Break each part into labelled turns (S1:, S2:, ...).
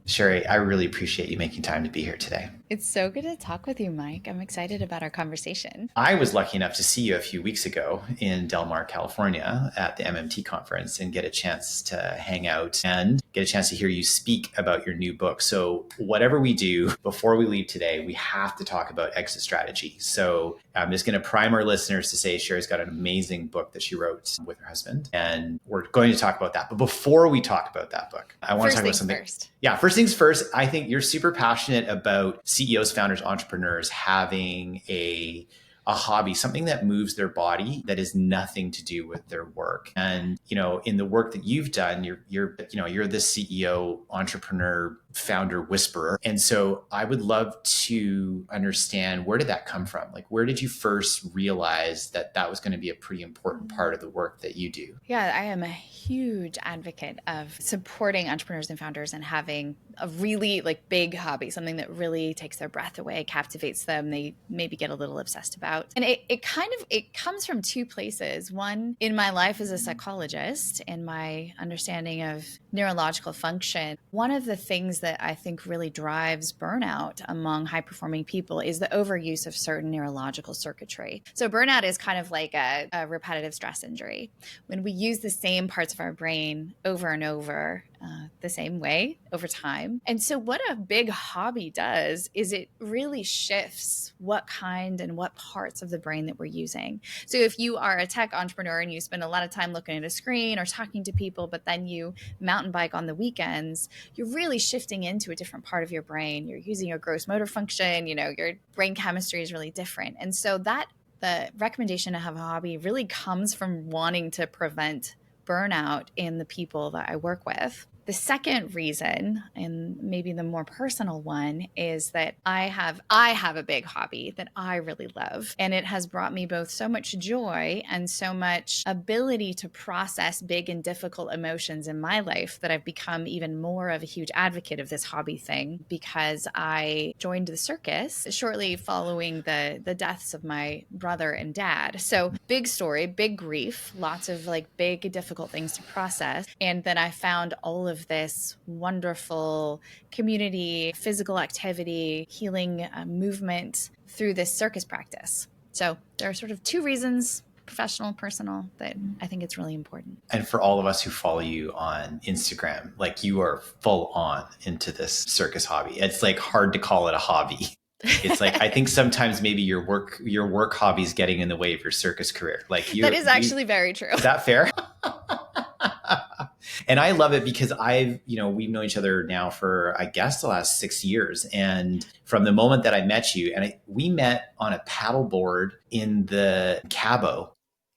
S1: Sherry, I really appreciate you making time to be here today.
S2: It's so good to talk with you, Mike. I'm excited about our conversation.
S1: I was lucky enough to see you a few weeks ago in Del Mar, California at the MMT conference and get a chance to hang out and get a chance to hear you speak about your new book. So whatever we do before we leave today, we have to talk about exit strategy. So I'm just going to prime our listeners to say Sherry's got an amazing book that she wrote with her husband, and we're going to talk about that. But before we talk about that book, I want to talk about something.
S2: First.
S1: Yeah, first things first, I think you're super passionate about CEOs, founders, entrepreneurs having a hobby, something that moves their body that is nothing to do with their work. And, in the work that you've done, you're the CEO, entrepreneur, founder, whisperer. And so I would love to understand, where did that come from? Like, where did you first realize that that was going to be a pretty important part of the work that you do?
S2: Yeah, I am a huge advocate of supporting entrepreneurs and founders and having a really big hobby, something that really takes their breath away, captivates them, they maybe get a little obsessed about. And it comes from two places. One, in my life as a psychologist and my understanding of neurological function, one of the things that I think really drives burnout among high-performing people is the overuse of certain neurological circuitry. So burnout is kind of like a repetitive stress injury. When we use the same parts of our brain over and over, the same way over time. And so what a big hobby does is it really shifts what kind and what parts of the brain that we're using. So if you are a tech entrepreneur and you spend a lot of time looking at a screen or talking to people, but then you mountain bike on the weekends, you're really shifting into a different part of your brain. You're using your gross motor function, your brain chemistry is really different. And so the recommendation to have a hobby really comes from wanting to prevent burnout in the people that I work with. The second reason, and maybe the more personal one, is that I have a big hobby that I really love. And it has brought me both so much joy and so much ability to process big and difficult emotions in my life that I've become even more of a huge advocate of this hobby thing, because I joined the circus shortly following the deaths of my brother and dad. So big story, big grief, lots of big difficult things to process. And then I found all of this wonderful community, physical activity, healing movement through this circus practice. So there are sort of two reasons, professional, personal, that I think it's really important.
S1: And for all of us who follow you on Instagram, you are full on into this circus hobby. It's hard to call it a hobby. It's I think sometimes maybe your work hobby is getting in the way of your circus career.
S2: That is actually very true.
S1: Is that fair? And I love it because we've known each other now for, I guess, the last 6 years. And from the moment that I met you, we met on a paddleboard in the Cabo.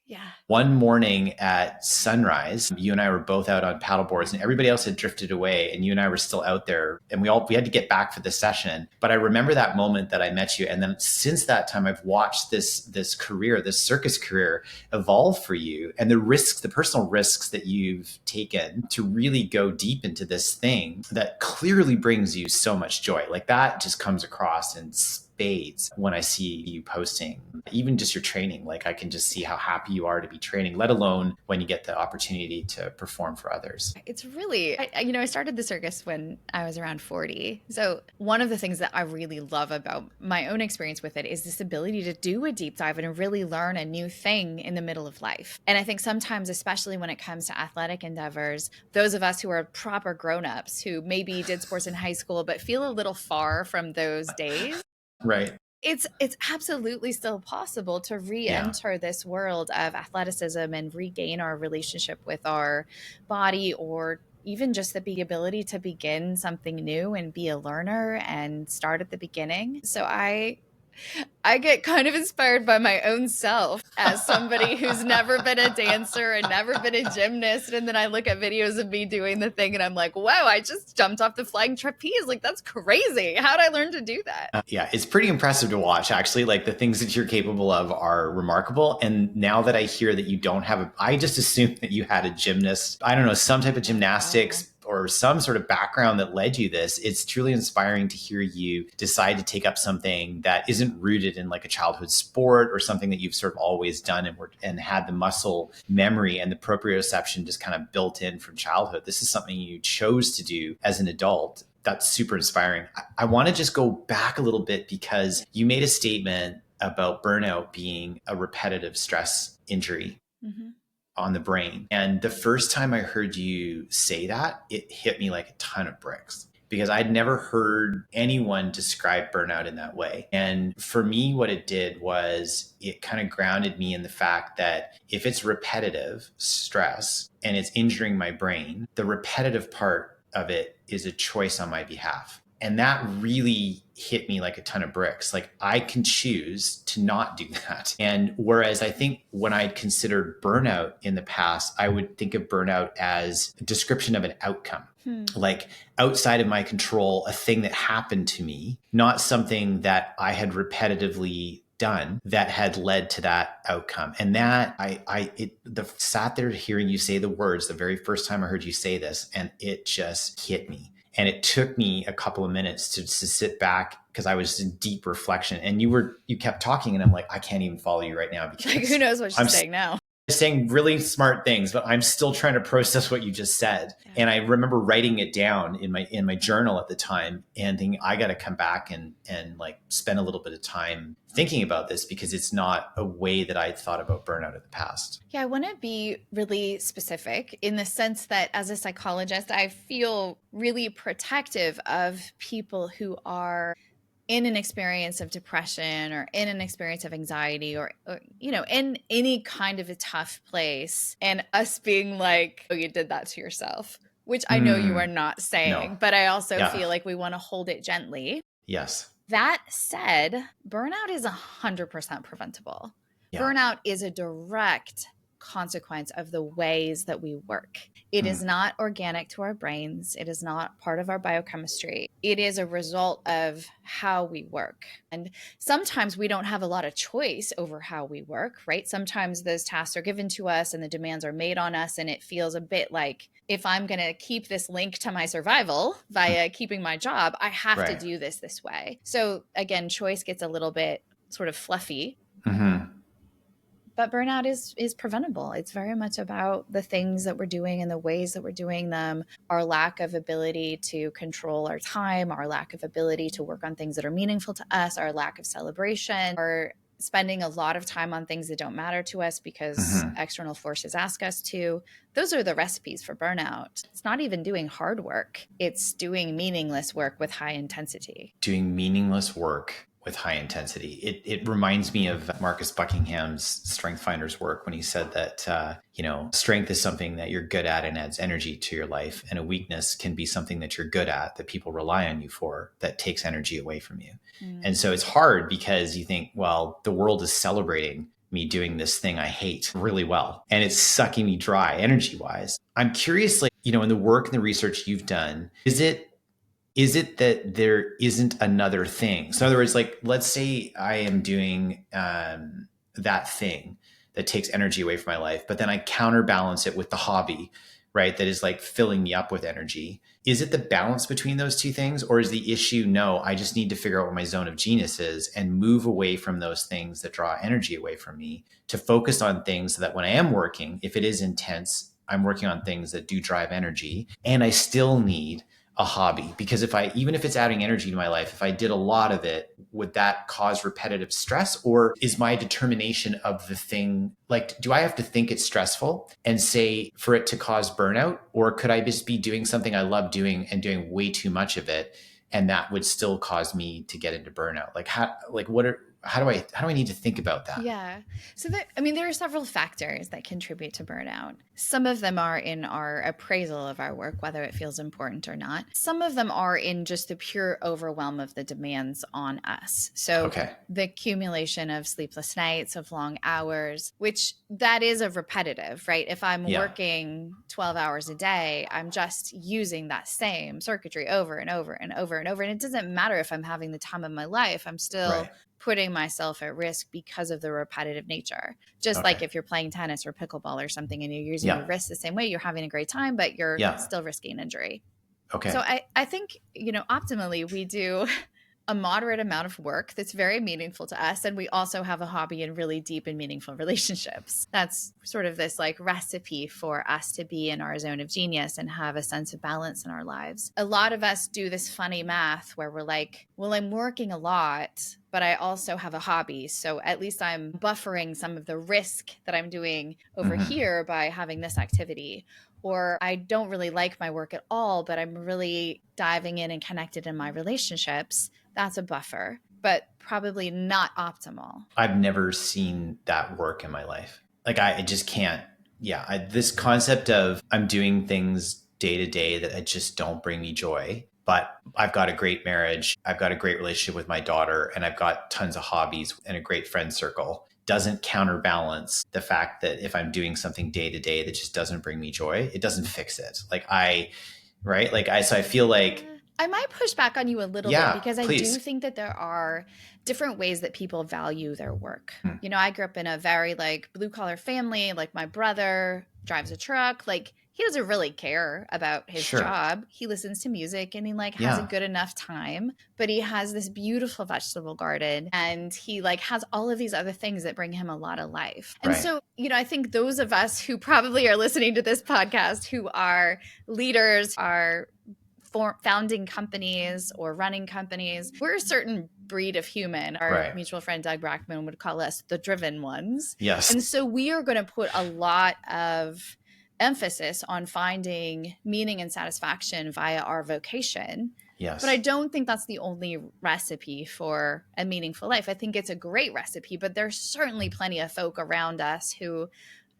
S2: Yeah.
S1: One morning at sunrise, you and I were both out on paddleboards and everybody else had drifted away and you and I were still out there and we had to get back for the session. But I remember that moment that I met you. And then since that time, I've watched this circus career evolve for you, and the personal risks that you've taken to really go deep into this thing that clearly brings you so much joy. That just comes across in spades when I see you posting, even just your training. I can just see how happy you are to be training, let alone when you get the opportunity to perform for others.
S2: It's really, I started the circus when I was around 40. So one of the things that I really love about my own experience with it is this ability to do a deep dive and really learn a new thing in the middle of life. And I think sometimes, especially when it comes to athletic endeavors, those of us who are proper grown-ups who maybe did sports in high school but feel a little far from those days.
S1: Right.
S2: It's absolutely still possible to re-enter this world of athleticism and regain our relationship with our body, or even just the ability to begin something new and be a learner and start at the beginning. So I get kind of inspired by my own self as somebody who's never been a dancer and never been a gymnast. And then I look at videos of me doing the thing and I'm like, wow, I just jumped off the flying trapeze. That's crazy. How'd I learn to do that?
S1: Yeah, it's pretty impressive to watch, actually. The things that you're capable of are remarkable. And now that I hear that you don't have I just assumed that you had a gymnast, I don't know, some type of gymnastics or some sort of background that led you this. It's truly inspiring to hear you decide to take up something that isn't rooted in a childhood sport or something that you've sort of always done and had the muscle memory and the proprioception just kind of built in from childhood. This is something you chose to do as an adult. That's super inspiring. I want to just go back a little bit because you made a statement about burnout being a repetitive stress injury
S2: Mm-hmm.
S1: on the brain. And the first time I heard you say that, it hit me like a ton of bricks because I'd never heard anyone describe burnout in that way. And for me, what it did was it kind of grounded me in the fact that if it's repetitive stress and it's injuring my brain, the repetitive part of it is a choice on my behalf. And that really hit me like a ton of bricks. Like I can choose to not do that. And whereas I think when I'd considered burnout in the past, I would think of burnout as a description of an outcome. Like outside of my control, a thing that happened to me, not something that I had repetitively done that had led to that outcome. And that sat there hearing you say the words the very first time I heard you say this, and it just hit me. And it took me a couple of minutes to sit back because I was in deep reflection. And you kept talking, and I'm like, I can't even follow you right now because
S2: Like, who knows what she's saying now?
S1: Saying really smart things, but I'm still trying to process what you just said. Yeah. And I remember writing it down in my journal at the time and thinking, I got to come back and like spend a little bit of time thinking about this because it's not a way that I thought about burnout in the past.
S2: Yeah, I want to be really specific in the sense that as a psychologist, I feel really protective of people who are in an experience of depression or in an experience of anxiety or in any kind of a tough place, and us being like, oh, you did that to yourself, which I know you are not saying, but I also feel like we want to hold it gently.
S1: Yes.
S2: That said, burnout is 100% preventable. Yeah. Burnout is a direct consequence of the ways that we work. It is not organic to our brains. It is not part of our biochemistry. It is a result of how we work. And sometimes we don't have a lot of choice over how we work, right? Sometimes those tasks are given to us and the demands are made on us. And it feels a bit like, if I'm going to keep this link to my survival via keeping my job, I have to do this way. So again, choice gets a little bit sort of fluffy. Mm-hmm. But burnout is preventable. It's very much about the things that we're doing and the ways that we're doing them, our lack of ability to control our time, our lack of ability to work on things that are meaningful to us, our lack of celebration, or spending a lot of time on things that don't matter to us because external forces ask us to. Those are the recipes for burnout. It's not even doing hard work. It's doing meaningless work with high intensity.
S1: Doing meaningless work with high intensity. It reminds me of Marcus Buckingham's Strength Finders work when he said that, strength is something that you're good at and adds energy to your life. And a weakness can be something that you're good at that people rely on you for that takes energy away from you. And so it's hard because you think, well, the world is celebrating me doing this thing I hate really well. And it's sucking me dry energy wise. I'm curious, in the work and the research you've done, is it that there isn't another thing? So in other words, let's say I am doing that thing that takes energy away from my life, but then I counterbalance it with the hobby, right? That is filling me up with energy. Is it the balance between those two things? Or is the issue, no, I just need to figure out what my zone of genius is and move away from those things that draw energy away from me to focus on things so that when I am working, if it is intense, I'm working on things that do drive energy, and I still need a hobby, because even if it's adding energy to my life, if I did a lot of it, would that cause repetitive stress? Or is my determination of the thing, do I have to think it's stressful and say for it to cause burnout? Or could I just be doing something I love doing and doing way too much of it, and that would still cause me to get into burnout? How do I need to think about that?
S2: Yeah. So there are several factors that contribute to burnout. Some of them are in our appraisal of our work, whether it feels important or not. Some of them are in just the pure overwhelm of the demands on us. So the accumulation of sleepless nights, of long hours, which that is a repetitive, right? If I'm working 12 hours a day, I'm just using that same circuitry over and over and over and over. And it doesn't matter if I'm having the time of my life, I'm still putting myself at risk because of the repetitive nature. Just like if you're playing tennis or pickleball or something and you're using your wrists the same way, you're having a great time, but you're still risking injury. Okay. So I think, optimally we do a moderate amount of work that's very meaningful to us. And we also have a hobby and really deep and meaningful relationships. That's sort of this like recipe for us to be in our zone of genius and have a sense of balance in our lives. A lot of us do this funny math where we're like, well, I'm working a lot, but I also have a hobby. So at least I'm buffering some of the risk that I'm doing over here by having this activity. Or I don't really like my work at all, but I'm really diving in and connected in my relationships. That's a buffer, but probably not optimal.
S1: I've never seen that work in my life. Like I just can't. Yeah. This concept of I'm doing things day to day that just don't bring me joy. But I've got a great marriage. I've got a great relationship with my daughter, and I've got tons of hobbies and a great friend circle. Doesn't counterbalance the fact that if I'm doing something day to day that just doesn't bring me joy, it doesn't fix it. So I feel like,
S2: I might push back on you a little bit because
S1: please.
S2: I do think that there are different ways that people value their work. You know, I grew up in a very like blue collar family. Like my brother drives a truck. Like he doesn't really care about his job. He listens to music and he like has a good enough time, but he has this beautiful vegetable garden and he like has all of these other things that bring him a lot of life. And so, you know, I think those of us who probably are listening to this podcast, who are leaders, are founding companies or running companies, we're a certain breed of human. Our mutual friend Doug Brackman would call us the driven ones.
S1: Yes.
S2: And so we are going to put a lot of emphasis on finding meaning and satisfaction via our vocation.
S1: Yes.
S2: But I don't think that's the only recipe for a meaningful life. I think it's a great recipe, but there's certainly plenty of folk around us who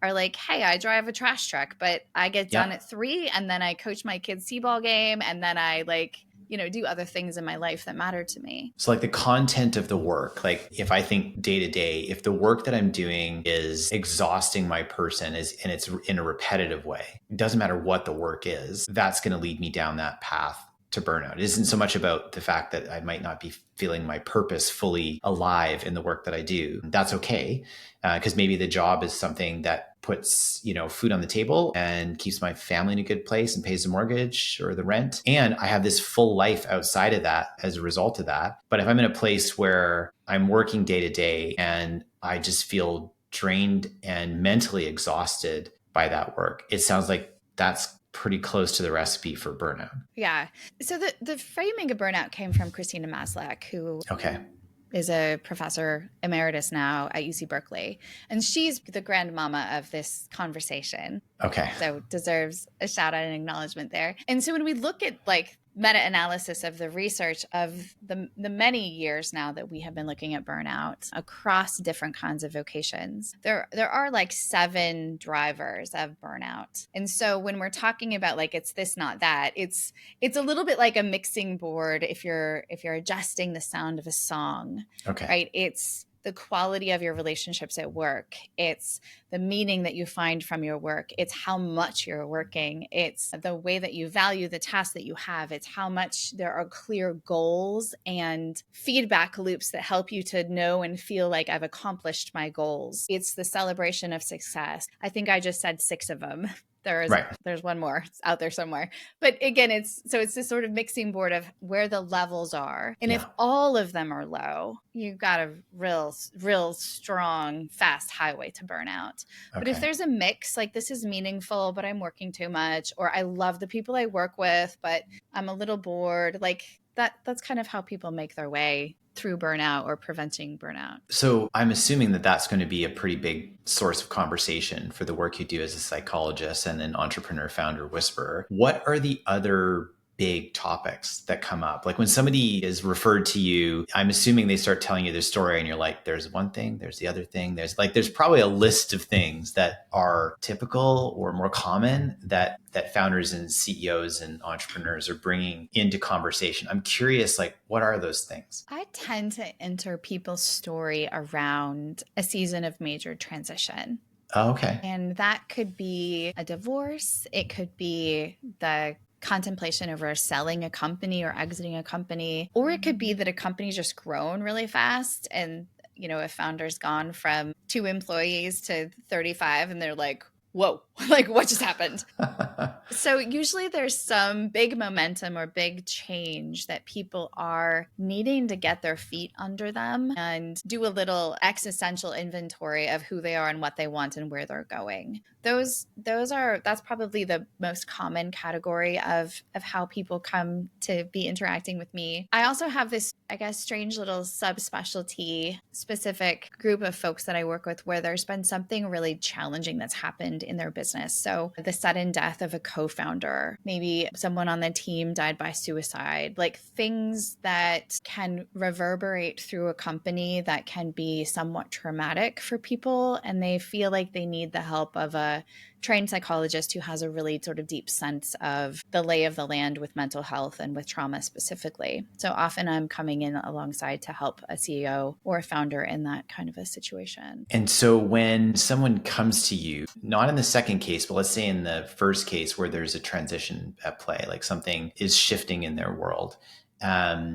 S2: are like, hey, I drive a trash truck, but I get done at 3 and then I coach my kids' t-ball game and then I like, you know, do other things in my life that matter to me.
S1: So like the content of the work, like if I think day to day, if the work that I'm doing is exhausting my person and it's in a repetitive way, it doesn't matter what the work is, that's going to lead me down that path to burnout. It isn't so much about the fact that I might not be feeling my purpose fully alive in the work that I do. That's okay. Because maybe the job is something that puts, you know, food on the table and keeps my family in a good place and pays the mortgage or the rent. And I have this full life outside of that as a result of that. But if I'm in a place where I'm working day to day and I just feel drained and mentally exhausted by that work, it sounds like that's pretty close to the recipe for burnout.
S2: Yeah. So the framing of burnout came from Christina Maslach, who is a professor emeritus now at UC Berkeley. And she's the grandmama of this conversation.
S1: Okay.
S2: So deserves a shout out and acknowledgement there. And so when we look at like meta-analysis of the research of the many years now that we have been looking at burnout across different kinds of vocations, there are like 7 drivers of burnout. And so when we're talking about like it's this, not that, it's a little bit like a mixing board if you're adjusting the sound of a song.
S1: Okay.
S2: Right? It's the quality of your relationships at work. It's the meaning that you find from your work. It's how much you're working. It's the way that you value the task that you have. It's how much there are clear goals and feedback loops that help you to know and feel like I've accomplished my goals. It's the celebration of success. I think I just said 6 of them. There's one more out there somewhere. But again, it's this sort of mixing board of where the levels are. And if all of them are low, you've got a real strong, fast highway to burnout. Okay. But if there's a mix, like this is meaningful, but I'm working too much, or I love the people I work with, but I'm a little bored, like that's kind of how people make their way through burnout or preventing burnout.
S1: So I'm assuming that that's going to be a pretty big source of conversation for the work you do as a psychologist and an entrepreneur, founder, whisperer. What are the other big topics that come up? Like when somebody is referred to you, I'm assuming they start telling you their story and you're like, there's one thing, there's the other thing. There's probably a list of things that are typical or more common that founders and CEOs and entrepreneurs are bringing into conversation. I'm curious, like, what are those things?
S2: I tend to enter people's story around a season of major transition.
S1: Oh, okay.
S2: And that could be a divorce. It could be the contemplation over selling a company or exiting a company, or it could be that a company's just grown really fast and, you know, a founder's gone from 2 employees to 35 and they're like, whoa, like what just happened? So usually there's some big momentum or big change that people are needing to get their feet under them and do a little existential inventory of who they are and what they want and where they're going. That's probably the most common category of how people come to be interacting with me. I also have this, I guess, strange little subspecialty specific group of folks that I work with where there's been something really challenging that's happened in their business. So the sudden death of a co-founder, maybe someone on the team died by suicide, like things that can reverberate through a company that can be somewhat traumatic for people. And they feel like they need the help of a trained psychologist who has a really sort of deep sense of the lay of the land with mental health and with trauma specifically. So often I'm coming in alongside to help a CEO or a founder in that kind of a situation.
S1: And so when someone comes to you, not in the second case, but let's say in the first case where there's a transition at play, like something is shifting in their world,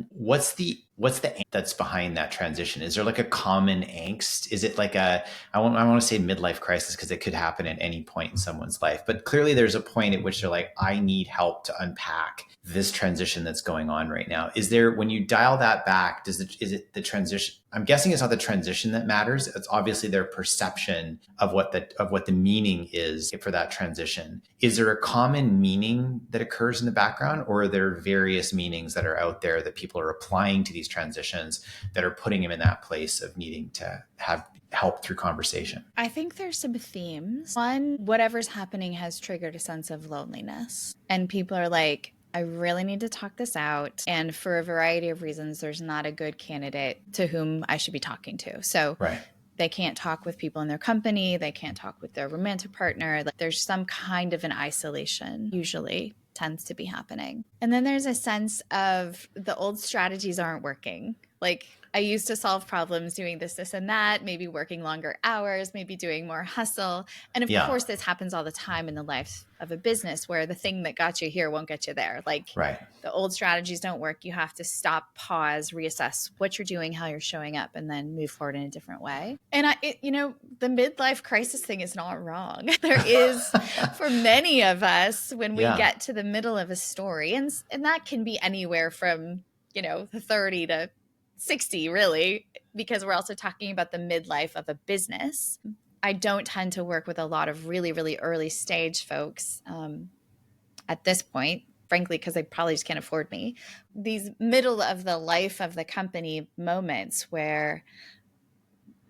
S1: what's the angst that's behind that transition? Is there like a common angst? Is it like I want to say midlife crisis because it could happen at any point in someone's life, but clearly there's a point at which they're like, I need help to unpack this transition that's going on right now. Is there, when you dial that back, is it the transition? I'm guessing it's not the transition that matters. It's obviously their perception of what the meaning is for that transition. Is there a common meaning that occurs in the background, or are there various meanings that are out there that people are applying to these transitions that are putting them in that place of needing to have help through conversation?
S2: I think there's some themes. One, whatever's happening has triggered a sense of loneliness, and people are like, I really need to talk this out. And for a variety of reasons, there's not a good candidate to whom I should be talking to. So
S1: right.
S2: They can't talk with people in their company. They can't talk with their romantic partner. Like, there's some kind of an isolation usually tends to be happening. And then there's a sense of the old strategies aren't working. Like, I used to solve problems doing this, and that, maybe working longer hours, maybe doing more hustle. And of course, this happens all the time in the life of a business where the thing that got you here won't get you there. Like,
S1: right.
S2: The old strategies don't work. You have to stop, pause, reassess what you're doing, how you're showing up, and then move forward in a different way. And the midlife crisis thing is not wrong. There is, for many of us, when we get to the middle of a story, and that can be anywhere from, 30 to 60, really, because we're also talking about the midlife of a business. I don't tend to work with a lot of really, really early stage folks at this point, frankly, because they probably just can't afford me. These middle of the life of the company moments where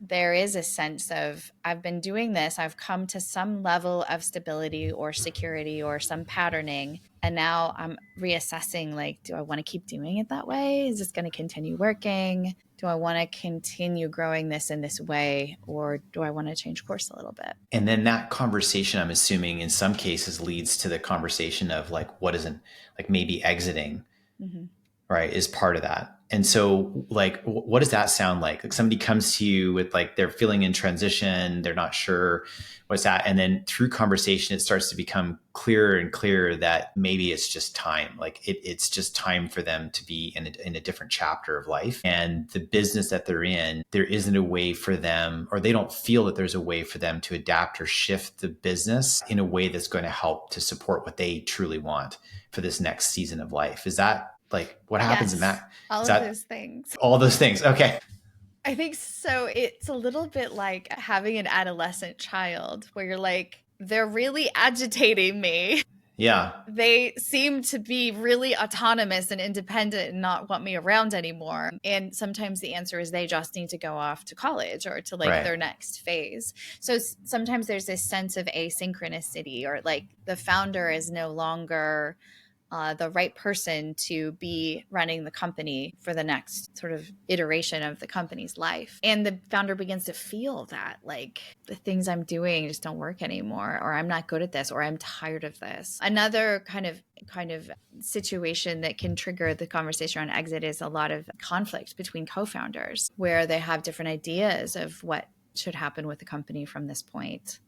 S2: there is a sense of, I've been doing this, I've come to some level of stability or security or some patterning, and now I'm reassessing, like, do I want to keep doing it that way? Is this going to continue working? Do I want to continue growing this in this way, or do I want to change course a little bit?
S1: And then that conversation, I'm assuming in some cases, leads to the conversation of like, what isn't, like maybe exiting, right, is part of that. And so, like, what does that sound like? Like, somebody comes to you with, like, they're feeling in transition, they're not sure what's that. And then through conversation, it starts to become clearer and clearer that maybe it's just time. Like, it's just time for them to be in a different chapter of life. And the business that they're in, there isn't a way for them, or they don't feel that there's a way for them to adapt or shift the business in a way that's going to help to support what they truly want for this next season of life. Is that, like, what happens in that?
S2: All of those things.
S1: All those things. Okay.
S2: I think so. It's a little bit like having an adolescent child where you're like, they're really agitating me.
S1: Yeah.
S2: They seem to be really autonomous and independent and not want me around anymore. And sometimes the answer is they just need to go off to college or to their next phase. So sometimes there's this sense of asynchronicity, or like the founder is no longer the right person to be running the company for the next sort of iteration of the company's life. And the founder begins to feel that, like, the things I'm doing just don't work anymore, or I'm not good at this, or I'm tired of this. Another kind of situation that can trigger the conversation around exit is a lot of conflict between co-founders, where they have different ideas of what should happen with the company from this point.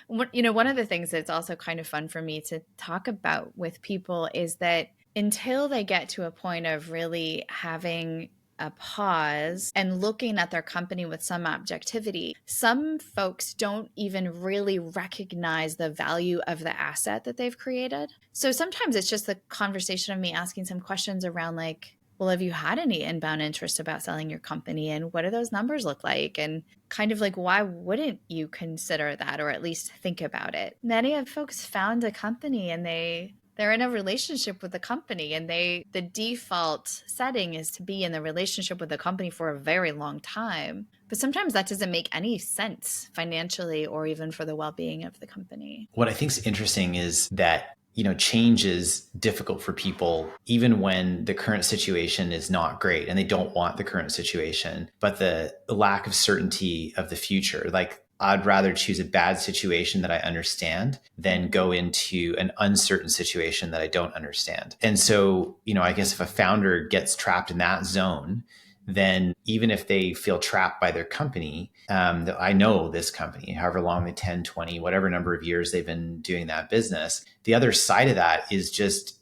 S2: One of the things that's also kind of fun for me to talk about with people is that until they get to a point of really having a pause and looking at their company with some objectivity, some folks don't even really recognize the value of the asset that they've created. So sometimes it's just the conversation of me asking some questions around like, well, have you had any inbound interest about selling your company? And what do those numbers look like? And kind of like, why wouldn't you consider that or at least think about it? Many of folks found a company and they're in a relationship with the company, and the default setting is to be in the relationship with the company for a very long time. But sometimes that doesn't make any sense financially or even for the well-being of the company.
S1: What I think is interesting is that change is difficult for people, even when the current situation is not great and they don't want the current situation, but the lack of certainty of the future. Like, I'd rather choose a bad situation that I understand than go into an uncertain situation that I don't understand. And so, I guess if a founder gets trapped in that zone, then even if they feel trapped by their company, I know this company, however long, the 10, 20, whatever number of years they've been doing that business, the other side of that is just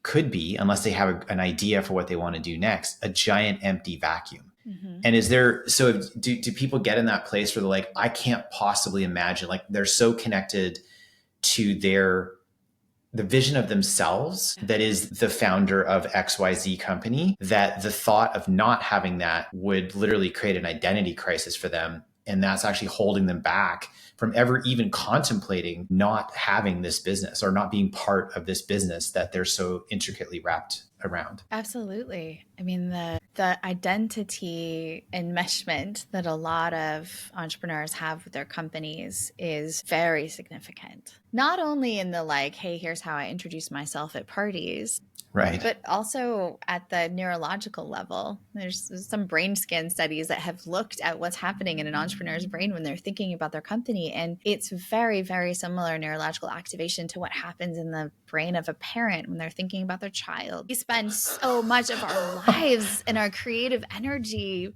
S1: could be, unless they have an idea for what they want to do next, a giant empty vacuum. Mm-hmm. And do people get in that place where they're like, I can't possibly imagine, like they're so connected to the vision of themselves that is the founder of XYZ company, that the thought of not having that would literally create an identity crisis for them. And that's actually holding them back from ever even contemplating not having this business or not being part of this business that they're so intricately wrapped around.
S2: Absolutely. I mean, the identity enmeshment that a lot of entrepreneurs have with their companies is very significant. Not only in the like, hey, here's how I introduce myself at parties,
S1: right,
S2: but also at the neurological level. There's some brain scan studies that have looked at what's happening in an entrepreneur's brain when they're thinking about their company. And it's very, very similar neurological activation to what happens in the brain of a parent when they're thinking about their child. We spend so much of our lives and our creative energy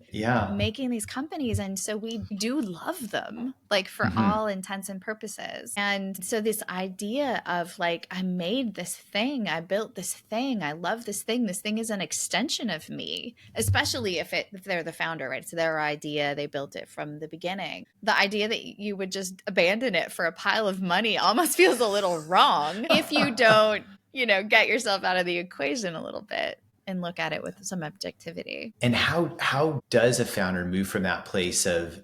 S2: making these companies. And so we do love them, like for all intents and purposes. And so this idea of like, I made this thing, I built this thing, I love this thing is an extension of me, especially if they're the founder, right? It's their idea, they built it from the beginning. The idea that you would just abandon it for a pile of money almost feels a little wrong if you don't, get yourself out of the equation a little bit and look at it with some objectivity.
S1: And how does a founder move from that place of,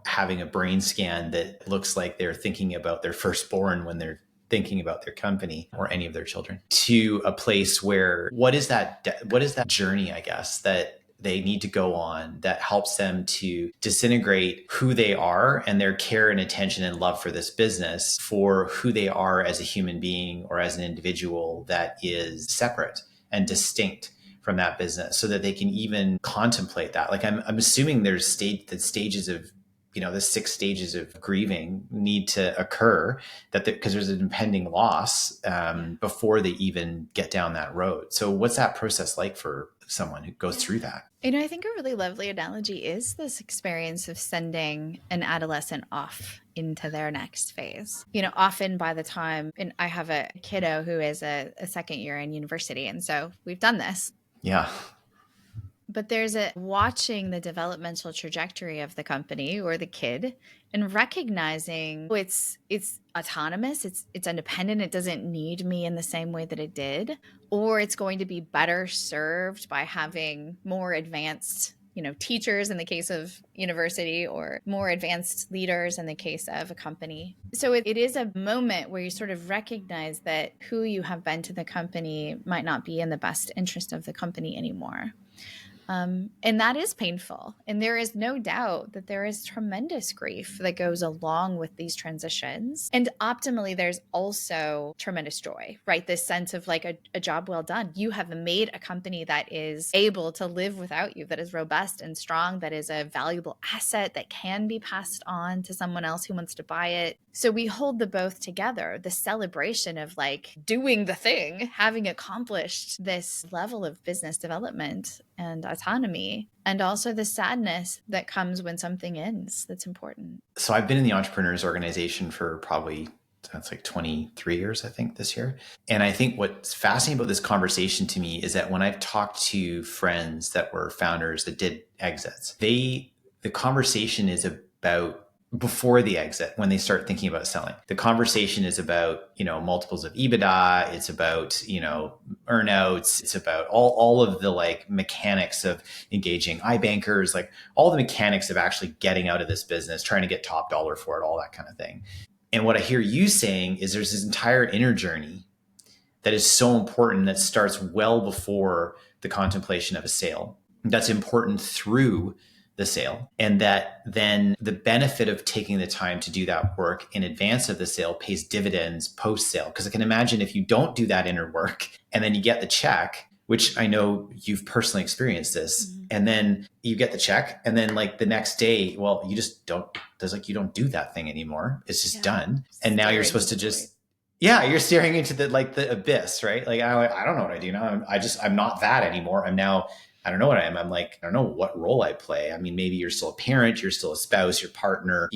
S1: having a brain scan that looks like they're thinking about their firstborn when they're thinking about their company or any of their children, to a place where what is that journey, I guess, that they need to go on that helps them to disintegrate who they are and their care and attention and love for this business for who they are as a human being or as an individual that is separate and distinct from that business, so that they can even contemplate that. Like I'm assuming there's the stages of, the 6 stages of grieving need to occur because there's an impending loss before they even get down that road. So what's that process like for someone who goes through that?
S2: I think a really lovely analogy is this experience of sending an adolescent off into their next phase. Often by the time, and I have a kiddo who is a second year in university, and so we've done this.
S1: Yeah.
S2: But there's watching the developmental trajectory of the company or the kid and recognizing it's autonomous, it's independent, it doesn't need me in the same way that it did, or it's going to be better served by having more advanced, teachers in the case of university, or more advanced leaders in the case of a company. So it is a moment where you sort of recognize that who you have been to the company might not be in the best interest of the company anymore. And that is painful. And there is no doubt that there is tremendous grief that goes along with these transitions. And optimally, there's also tremendous joy, right? This sense of like a job well done. You have made a company that is able to live without you, that is robust and strong, that is a valuable asset that can be passed on to someone else who wants to buy it. So we hold the both together, the celebration of like doing the thing, having accomplished this level of business development and autonomy, and also the sadness that comes when something ends that's important.
S1: So I've been in the entrepreneurs organization for probably that's like 23 years, I think, this year. And I think what's fascinating about this conversation to me is that when I've talked to friends that were founders that did exits, the conversation is about before the exit, when they start thinking about selling. The conversation is about, multiples of EBITDA. It's about, earnouts. It's about all of the like mechanics of engaging iBankers, like all the mechanics of actually getting out of this business, trying to get top dollar for it, all that kind of thing. And what I hear you saying is there's this entire inner journey that is so important that starts well before the contemplation of a sale. That's important through the sale. And that then the benefit of taking the time to do that work in advance of the sale pays dividends post sale. Because I can imagine if you don't do that inner work and then you get the check, which I know you've personally experienced this, and then you get the check, and then like the next day, well, you just don't, you don't do that thing anymore. It's just done. And now you're supposed to just, you're staring into the abyss, right? Like, I don't know what I do now. I'm not that anymore. I don't know what I am. I'm like, I don't know what role I play. I mean, maybe you're still a parent, you're still a spouse, your partner,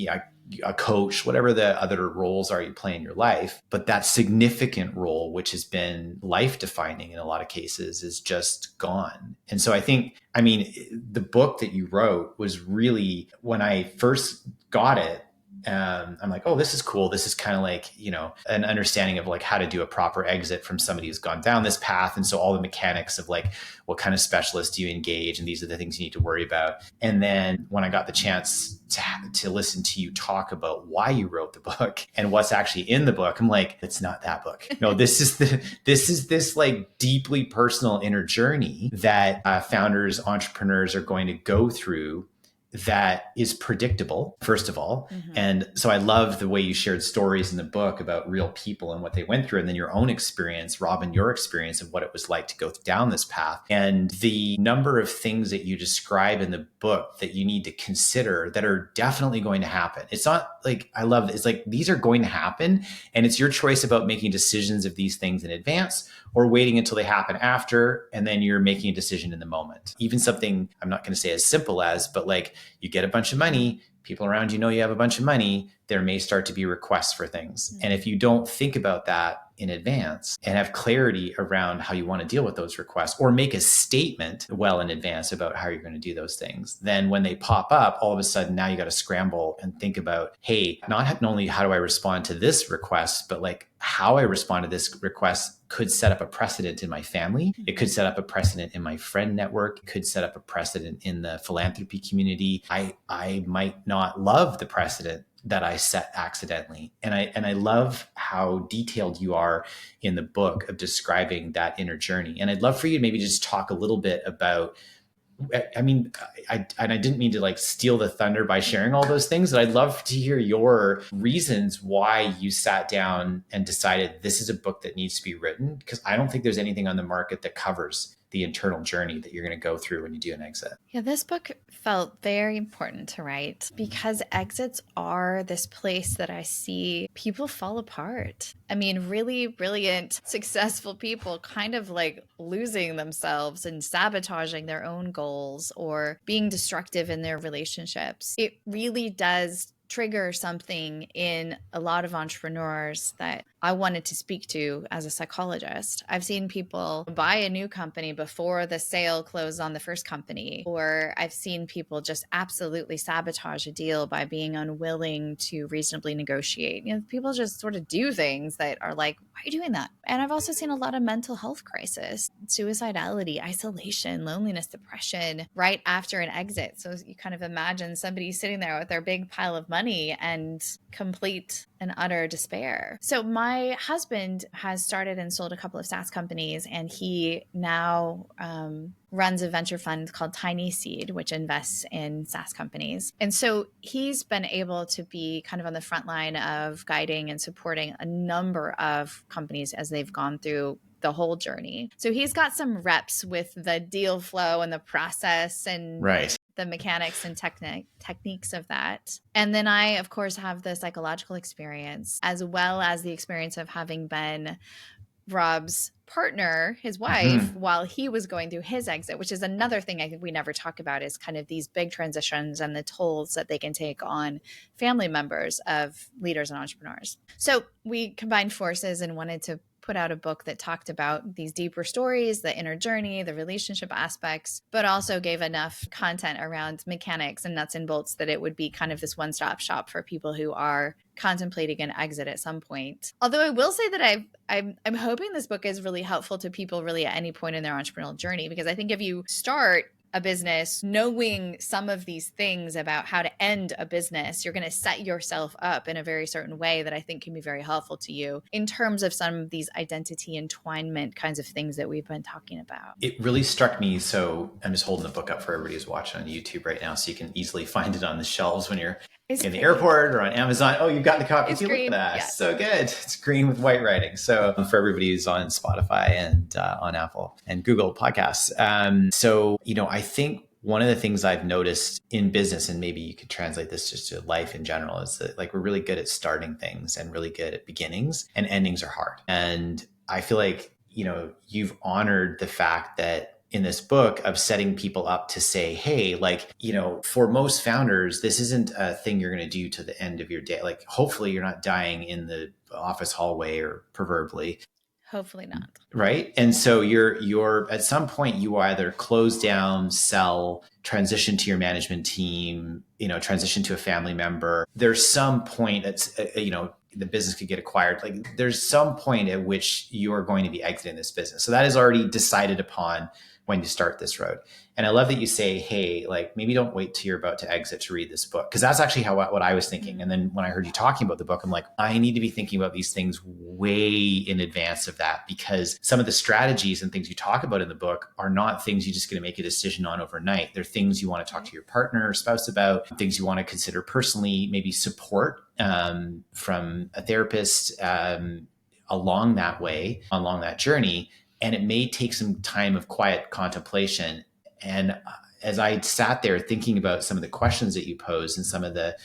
S1: a coach, whatever the other roles are you play in your life. But that significant role, which has been life defining in a lot of cases, is just gone. And so I think, the book that you wrote was really, when I first got it, I'm like, oh, this is cool. This is kind of like, an understanding of like how to do a proper exit from somebody who's gone down this path. And so all the mechanics of like, what kind of specialist do you engage? And these are the things you need to worry about. And then when I got the chance to listen to you talk about why you wrote the book and what's actually in the book, I'm like, it's not that book. No, this is this like deeply personal inner journey that founders, entrepreneurs are going to go through that is predictable, first of all. And so I love the way you shared stories in the book about real people and what they went through, and then your own experience, Robin, your experience of what it was like to go down this path. And the number of things that you describe in the book that you need to consider that are definitely going to happen. It's not like, I love it. It's like, these are going to happen. And it's your choice about making decisions of these things in advance or waiting until they happen after, and then you're making a decision in the moment. Even something, I'm not going to say as simple as, but like you get a bunch of money, people around you know you have a bunch of money, there may start to be requests for things. And if you don't think about that in advance and have clarity around how you want to deal with those requests, or make a statement well in advance about how you're going to do those things, then when they pop up, all of a sudden now you got to scramble and think about, hey, not only how do I respond to this request, but like how I respond to this request could set up a precedent in my family. It could set up a precedent in my friend network. It could set up a precedent in the philanthropy community. I might not love the precedent that I set accidentally. And I love how detailed you are in the book of describing that inner journey. And I'd love for you to maybe just talk a little bit about, I didn't mean to like steal the thunder by sharing all those things, but I'd love to hear your reasons why you sat down and decided this is a book that needs to be written, because I don't think there's anything on the market that covers the internal journey that you're going to go through when you do an exit.
S2: Yeah, this book felt very important to write because exits are this place that I see people fall apart. Really brilliant, successful people kind of like losing themselves and sabotaging their own goals or being destructive in their relationships. It really does trigger something in a lot of entrepreneurs that I wanted to speak to as a psychologist. I've seen people buy a new company before the sale closed on the first company, or I've seen people just absolutely sabotage a deal by being unwilling to reasonably negotiate. People just sort of do things that are like, why are you doing that? And I've also seen a lot of mental health crisis, suicidality, isolation, loneliness, depression right after an exit. So you kind of imagine somebody sitting there with their big pile of money and complete and utter despair. So my husband has started and sold a couple of SaaS companies, and he now runs a venture fund called Tiny Seed, which invests in SaaS companies. And so he's been able to be kind of on the front line of guiding and supporting a number of companies as they've gone through the whole journey. So he's got some reps with the deal flow and the process and the mechanics and techniques of that. And then I, of course, have the psychological experience as well as the experience of having been Rob's partner, his wife,
S1: Mm-hmm.
S2: while he was going through his exit, which is another thing I think we never talk about, is kind of these big transitions and the tolls that they can take on family members of leaders and entrepreneurs. So we combined forces and wanted to put out a book that talked about these deeper stories, the inner journey, the relationship aspects, but also gave enough content around mechanics and nuts and bolts that it would be kind of this one-stop shop for people who are contemplating an exit at some point. Although I will say that I'm hoping this book is really helpful to people really at any point in their entrepreneurial journey, because I think if you start a business knowing some of these things about how to end a business, you're going to set yourself up in a very certain way that I think can be very helpful to you in terms of some of these identity entwinement kinds of things that we've been talking about.
S1: It really struck me. So I'm just holding the book up for everybody who's watching on YouTube right now, so you can easily find it on the shelves when you're in the airport or on Amazon. Oh, you've got the copy.
S2: It's
S1: Look
S2: green.
S1: at that.
S2: Yeah.
S1: So good. It's green with white writing. So for everybody who's on Spotify and on Apple and Google Podcasts. So, I think one of the things I've noticed in business, and maybe you could translate this just to life in general, is that like we're really good at starting things and really good at beginnings, and endings are hard. And I feel like, you've honored the fact that in this book of setting people up to say, hey, like, for most founders, this isn't a thing you're going to do to the end of your day. Like, hopefully you're not dying in the office hallway, or proverbially.
S2: Hopefully not.
S1: Right. And so you're at some point you either close down, sell, transition to your management team, transition to a family member. There's some point that's, the business could get acquired. Like there's some point at which you're going to be exiting this business. So that is already decided upon when you start this road. And I love that you say, hey, like maybe don't wait till you're about to exit to read this book. Cause that's actually what I was thinking. And then when I heard you talking about the book, I'm like, I need to be thinking about these things way in advance of that, because some of the strategies and things you talk about in the book are not things you're just going to make a decision on overnight. They're things you want to talk to your partner or spouse about, things you want to consider personally, maybe support from a therapist along that journey. And it may take some time of quiet contemplation. And as I sat there thinking about some of the questions that you posed and some of the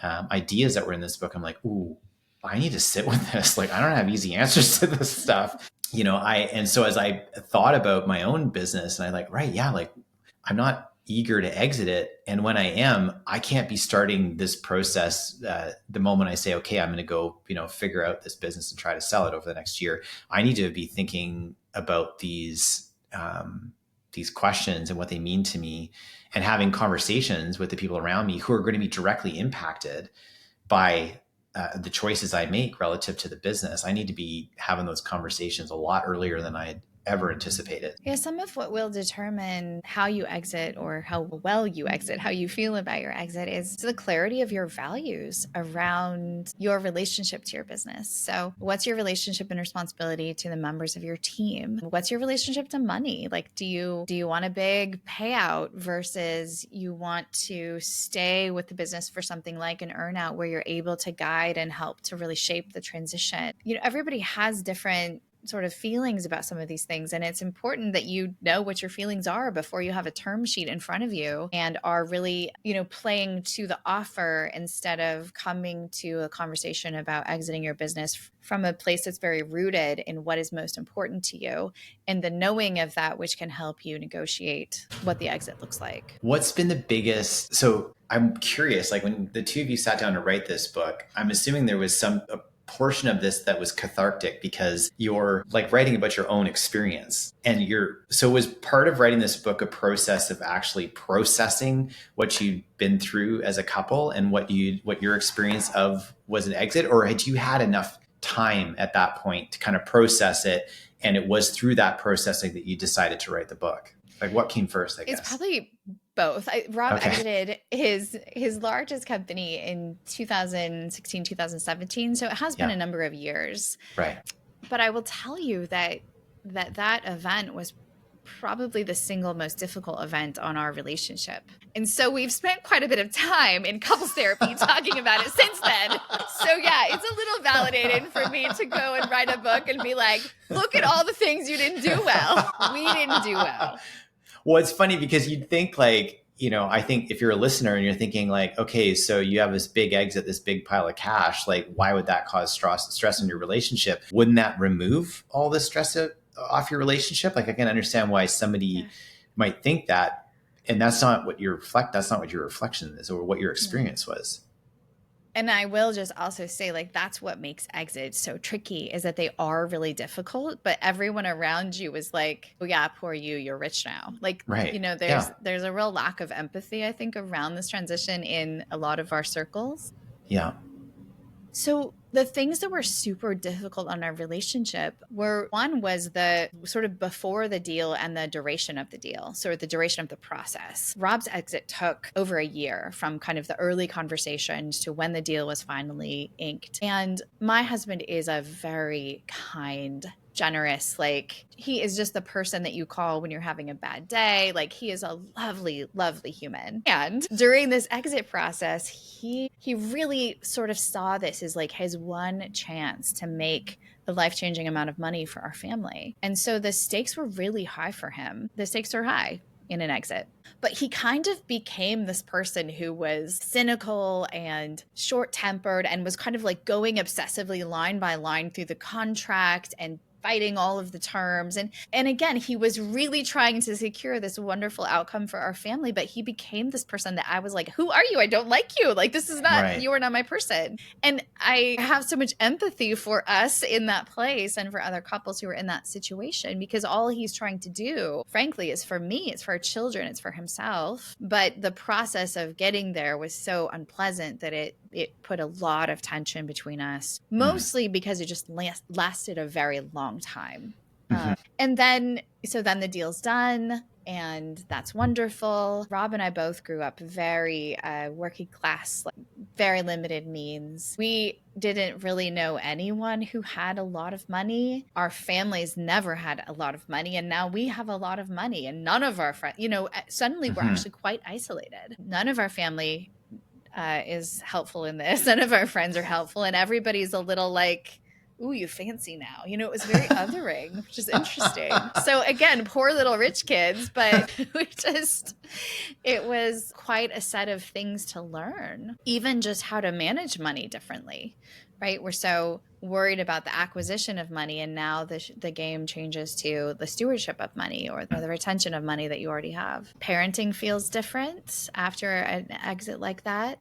S1: ideas that were in this book, I'm like, ooh, I need to sit with this. Like, I don't have easy answers to this stuff. And so as I thought about my own business, and I like, right, yeah, like I'm not eager to exit it. And when I am, I can't be starting this process the moment I say, okay, I'm going to go, figure out this business and try to sell it over the next year. I need to be thinking about these questions and what they mean to me, and having conversations with the people around me who are going to be directly impacted by the choices I make relative to the business. I need to be having those conversations a lot earlier than I had ever anticipated.
S2: Yeah, some of what will determine how you exit, or how well you exit, how you feel about your exit, is the clarity of your values around your relationship to your business. So what's your relationship and responsibility to the members of your team? What's your relationship to money? Like, do you want a big payout versus you want to stay with the business for something like an earnout where you're able to guide and help to really shape the transition? Everybody has different sort of feelings about some of these things. And it's important that you know what your feelings are before you have a term sheet in front of you and are really, playing to the offer instead of coming to a conversation about exiting your business from a place that's very rooted in what is most important to you, and the knowing of that, which can help you negotiate what the exit looks like.
S1: What's been the biggest? So I'm curious, like when the two of you sat down to write this book, I'm assuming there was a portion of this that was cathartic, because you're like writing about your own experience, and so was part of writing this book a process of actually processing what you'd been through as a couple and what your experience of was an exit, or had you had enough time at that point to kind of process it, and it was through that processing that you decided to write the book? Like what came first, I guess?
S2: It's probably both. Rob exited his largest company in 2016, 2017. So it has been a number of years.
S1: Right.
S2: But I will tell you that event was probably the single most difficult event on our relationship. And so we've spent quite a bit of time in couples therapy talking about it since then. So yeah, it's a little validating for me to go and write a book and be like, look at all the things you didn't do well. We didn't do well.
S1: Well, it's funny because you'd think like, I think if you're a listener and you're thinking like, okay, so you have this big exit, this big pile of cash, like why would that cause stress in your relationship? Wouldn't that remove all the stress off your relationship? Like I can understand why somebody might think that, and that's not what that's not what your reflection is or what your experience was.
S2: And I will just also say, like, that's what makes exits so tricky is that they are really difficult, but everyone around you is like, oh yeah, poor you, you're rich now. Like,
S1: Right.
S2: there's a real lack of empathy, I think, around this transition in a lot of our circles.
S1: Yeah.
S2: So the things that were super difficult on our relationship one was the sort of before the deal and the duration of the deal. So the duration of the process. Rob's exit took over a year from kind of the early conversations to when the deal was finally inked. And my husband is a very kind, generous, like he is just the person that you call when you're having a bad day. Like he is a lovely, lovely human. And during this exit process, he really sort of saw this as like his one chance to make the life-changing amount of money for our family. And so the stakes were really high for him. The stakes are high in an exit. But he kind of became this person who was cynical and short-tempered and was kind of like going obsessively line by line through the contract and fighting all of the terms. And again, he was really trying to secure this wonderful outcome for our family, but he became this person that I was like, who are you? I don't like you. Like, this is not, you are not my person. And I have so much empathy for us in that place and for other couples who are in that situation, because all he's trying to do, frankly, is for me, it's for our children, it's for himself. But the process of getting there was so unpleasant that it put a lot of tension between us, mostly because it just lasted a very long time. And then the deal's done, and that's wonderful. Rob and I both grew up very working class, like very limited means. We didn't really know anyone who had a lot of money. Our families never had a lot of money, and now we have a lot of money, and none of our friends, suddenly we're actually quite isolated. None of our family is helpful in this. None of our friends are helpful, and everybody's a little like, ooh, you fancy now. It was very othering, which is interesting. So again, poor little rich kids, but it was quite a set of things to learn, even just how to manage money differently, right? We're so worried about the acquisition of money, and now the game changes to the stewardship of money or the retention of money that you already have. Parenting feels different after an exit like that.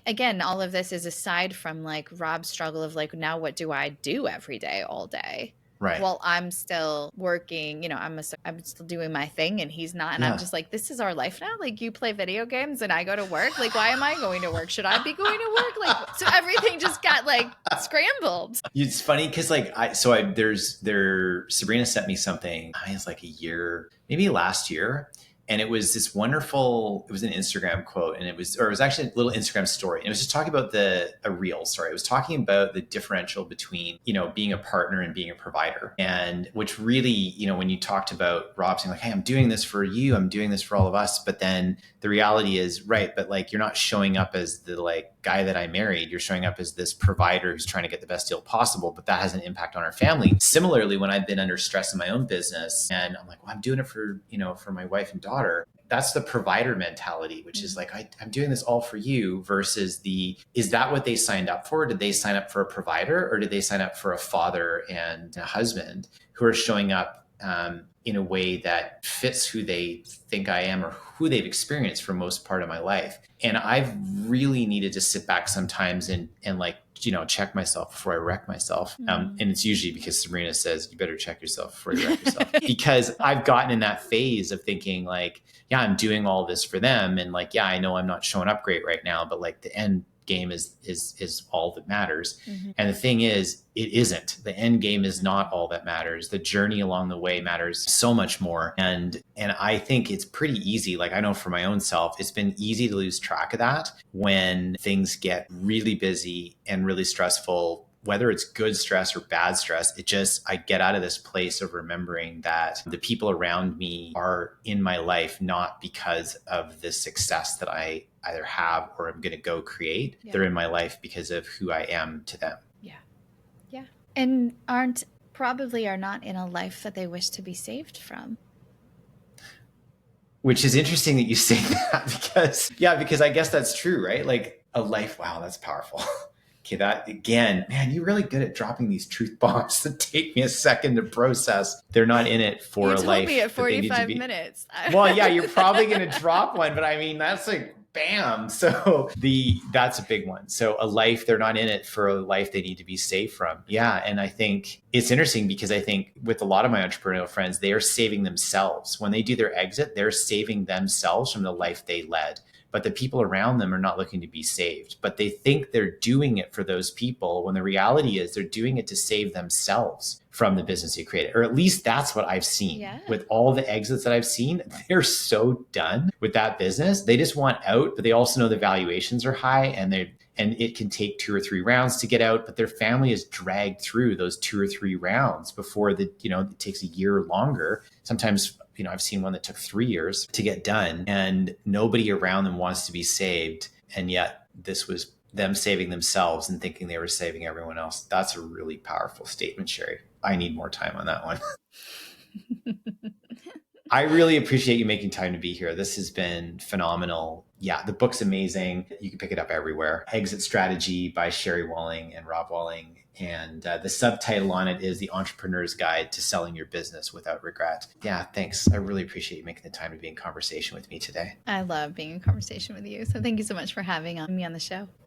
S2: Again, all of this is aside from like Rob's struggle of like, now what do I do every day, all day?
S1: Right.
S2: Well, I'm still working, I'm still doing my thing, and he's not. And I'm just like, this is our life now. Like, you play video games and I go to work. Like, why am I going to work? Should I be going to work? Like, so everything just got like scrambled.
S1: It's funny because like Sabrina sent me something. It's like a year, maybe last year. And it was this wonderful, it was an Instagram quote, and it was actually a little Instagram story. And it was just talking about a reel story. It was talking about the differential between, being a partner and being a provider. And which really, when you talked about Rob saying like, hey, I'm doing this for you, I'm doing this for all of us. But then the reality is, right, but like, you're not showing up as the like guy that I married. You're showing up as this provider who's trying to get the best deal possible, but that has an impact on our family. Similarly, when I've been under stress in my own business and I'm like, well, I'm doing it for, for my wife and daughter. That's the provider mentality, which is like, I'm doing this all for you versus is that what they signed up for? Did they sign up for a provider, or did they sign up for a father and a husband who are showing up in a way that fits who they think I am or who they've experienced for most part of my life? And I've really needed to sit back sometimes and like, check myself before I wreck myself. And it's usually because Sabrina says, you better check yourself before you wreck yourself. Because I've gotten in that phase of thinking like, yeah, I'm doing all this for them. And like, yeah, I know I'm not showing up great right now, but like the end game is all that matters. And the thing is, it isn't. The end game is not all that matters. The journey along the way matters so much more. And I think it's pretty easy. Like, I know for my own self, it's been easy to lose track of that when things get really busy and really stressful. Whether it's good stress or bad stress, I get out of this place of remembering that the people around me are in my life, not because of the success that I either have or I'm going to go create. Yeah. They're in my life because of who I am to them.
S2: Yeah. Yeah. And probably are not in a life that they wish to be saved from.
S1: Which is interesting that you say that because I guess that's true, right? Like a life. Wow, that's powerful. Okay, that again, man, you're really good at dropping these truth bombs that take me a second to process. They're not in it for
S2: You
S1: a
S2: told me
S1: life
S2: at
S1: that they need to
S2: 45
S1: be.
S2: minutes.
S1: Well, yeah, you're probably going to drop one, but I mean, that's like bam. So that's a big one. So a life, they're not in it for a life they need to be safe from. Yeah. And I think it's interesting because I think with a lot of my entrepreneurial friends, they are saving themselves. When they do their exit, they're saving themselves from the life they led. But the people around them are not looking to be saved. But they think they're doing it for those people when the reality is they're doing it to save themselves from the business you created. Or at least that's what I've seen.
S2: Yeah.
S1: With all the exits that I've seen, they're so done with that business. They just want out, but they also know the valuations are high and it can take 2 or 3 rounds to get out, but their family is dragged through those 2 or 3 rounds before it takes a year or longer. Sometimes, I've seen one that took 3 years to get done and nobody around them wants to be saved. And yet this was them saving themselves and thinking they were saving everyone else. That's a really powerful statement, Sherry. I need more time on that one. I really appreciate you making time to be here. This has been phenomenal. Yeah, the book's amazing. You can pick it up everywhere. Exit Strategy by Sherry Walling and Rob Walling. And the subtitle on it is The Entrepreneur's Guide to Selling Your Business Without Regret. Yeah, thanks. I really appreciate you making the time to be in conversation with me today.
S2: I love being in conversation with you. So thank you so much for having me on the show.